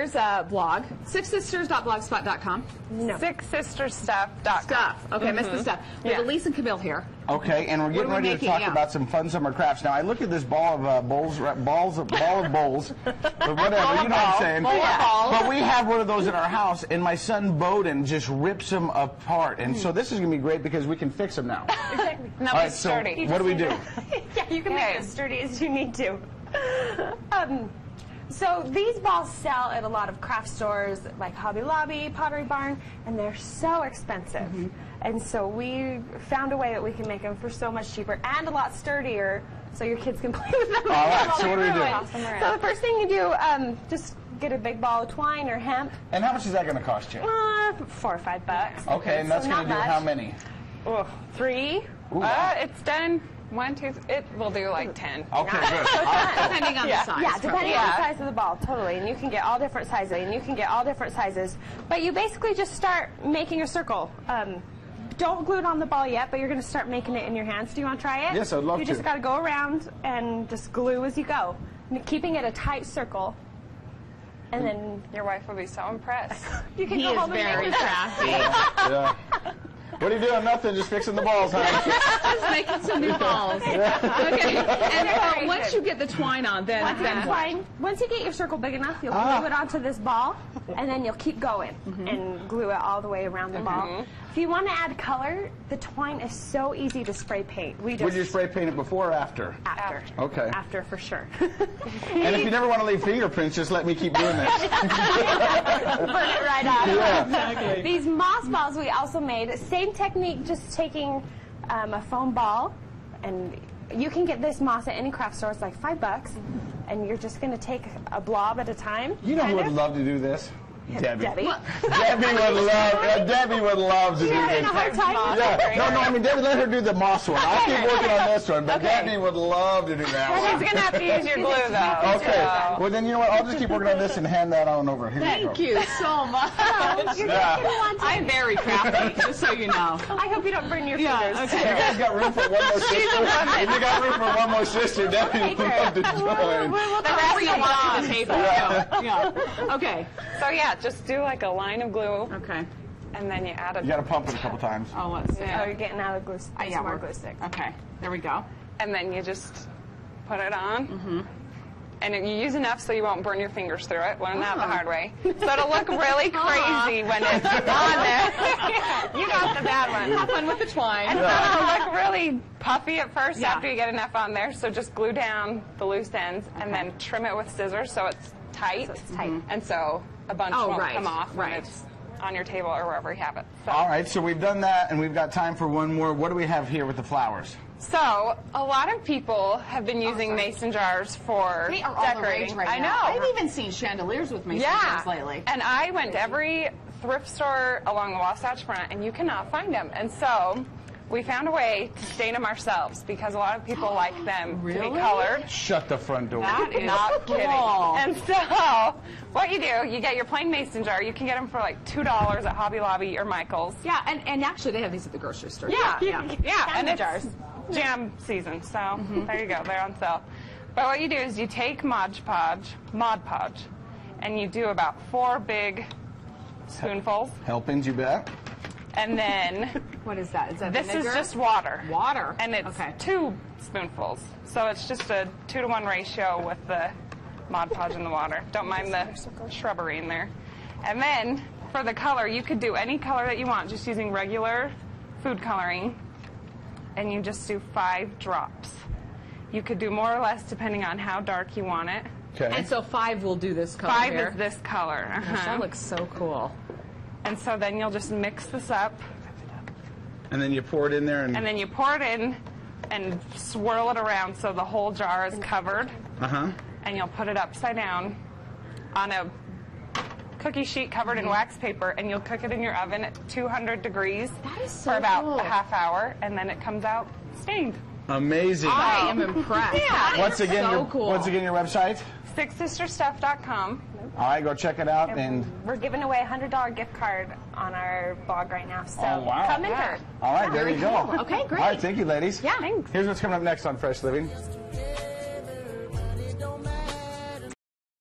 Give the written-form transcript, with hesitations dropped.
Here's a blog, sixsisters.blogspot.com. No. Sixsisterstuff.com. Stuff. Okay, I missed the stuff. We have Elise and Camille here. Okay, and we're getting ready to talk about some fun summer crafts. Now, I look at this ball of bowls, but whatever, you know what I'm saying. But we have one of those in our house, and my son Bowden just rips them apart. And so this is going to be great because we can fix them now. Exactly. Now All right, it's sturdy. So what do we do? Yeah, you can make it as sturdy as you need to. So these balls sell at a lot of craft stores like Hobby Lobby, Pottery Barn, and they're so expensive. And so we found a way that we can make them for so much cheaper and a lot sturdier so your kids can play with them. All right, so what do we do? So the first thing you do, just get a big ball of twine or hemp. And how much is that going to cost you? $4 or $5. Okay, and that's going to do how many? 3. Ooh, It's done. 1, 2, it will do like 10. Okay, good. Depending on the size. Yeah, depending on the size of the ball, totally. And you can get all different sizes, But you basically just start making a circle. Don't glue it on the ball yet, but you're going to start making it in your hands. Do you want to try it? Yes, I'd love to. You just got to go around and just glue as you go, keeping it a tight circle. And then Your wife will be so impressed. you can He go is home and very make crafty. Yeah. What are you doing? Nothing. Just fixing the balls, huh? Just making some new balls. Okay. And once you get the twine on, then what? Once you get your circle big enough, you'll glue it onto this ball, and then you'll keep going and glue it all the way around the ball. If you want to add color, the twine is so easy to spray paint. Would you spray paint it before or after? After. Okay. After, for sure. And if you never want to leave fingerprints, just let me keep doing this. Burn it right off. Yeah. Exactly. These moss balls we also made. Same technique, just taking a foam ball, and you can get this moss at any craft store. It's like $5, and you're just going to take a blob at a time. You know who would love to do this? Debbie. Debbie. Debbie would love to do this. Yeah. No, I mean, Debbie, let her do the moss one. I'll keep working on this one, but Debbie would love to do that one. She's going to have to use your glue, though. Okay. Well, then, you know what? I'll just keep working on this and hand that on over. Here Thank you so much. I'm very crafty, just so you know. I hope you don't burn your fingers. Okay. You guys got room for one more sister? If you got room for one more sister, Debbie would love to join. The rest of them to the table. Yeah. Okay. So, yeah, just do like a line of glue, Okay. and then you add You got to pump it a couple times. Oh, let's see. Oh, you're getting out of glue. Yeah, more we're glue stick. Okay. There we go. and then you just put it on. And you use enough so you won't burn your fingers through it. Learn that the hard way. So it'll look really crazy when it's on there. You got the bad one. Have fun with the twine. And so it'll look really puffy at first after you get enough on there. So just glue down the loose ends and then trim it with scissors so it's tight. And so a bunch won't come off when it's on your table or wherever you have it. So. All right, so we've done that, and we've got time for one more. What do we have here with the flowers? So, a lot of people have been using mason jars for They are all decorating. the rage right I know. now. I've even seen chandeliers with mason jars lately. And I went to every thrift store along the Wasatch Front, and you cannot find them. And so, we found a way to stain them ourselves because a lot of people like them to be colored. Shut the front door. That is Not cool. kidding. And so, what you do, you get your plain mason jar. You can get them for like $2 at Hobby Lobby or Michael's. Yeah, and actually they have these at the grocery store. Yeah, and it's jam season, so there you go, they're on sale. But what you do is you take Mod Podge, and you do about 4 big spoonfuls. Helpings, you bet. And then What is that? Is that this vinegar? is just water. Water. And it's 2 spoonfuls. So it's just a 2-to-1 ratio with the Mod Podge and the water. Don't mind the shrubbery in there. And then for the color, you could do any color that you want just using regular food coloring. And you just do 5 drops. You could do more or less depending on how dark you want it. Okay. And so 5 will do this color 5 here. is this color. Gosh, that looks so cool. And so then you'll just mix this up. And then you pour it in there, and then you pour it in and swirl it around so the whole jar is covered. And you'll put it upside down on a cookie sheet covered in wax paper, and you'll cook it in your oven at 200 degrees so for about cool. a half hour, and then it comes out stained. amazing. I am impressed. Yeah. Once again, cool. your website. Sixsisterstuff.com. All right, go check it out. And We're giving away a $100 gift card on our blog right now, so Oh, wow. come enter. all right, there you go. Okay, great. All right, thank you, ladies. Yeah. Thanks. Here's what's coming up next on Fresh Living.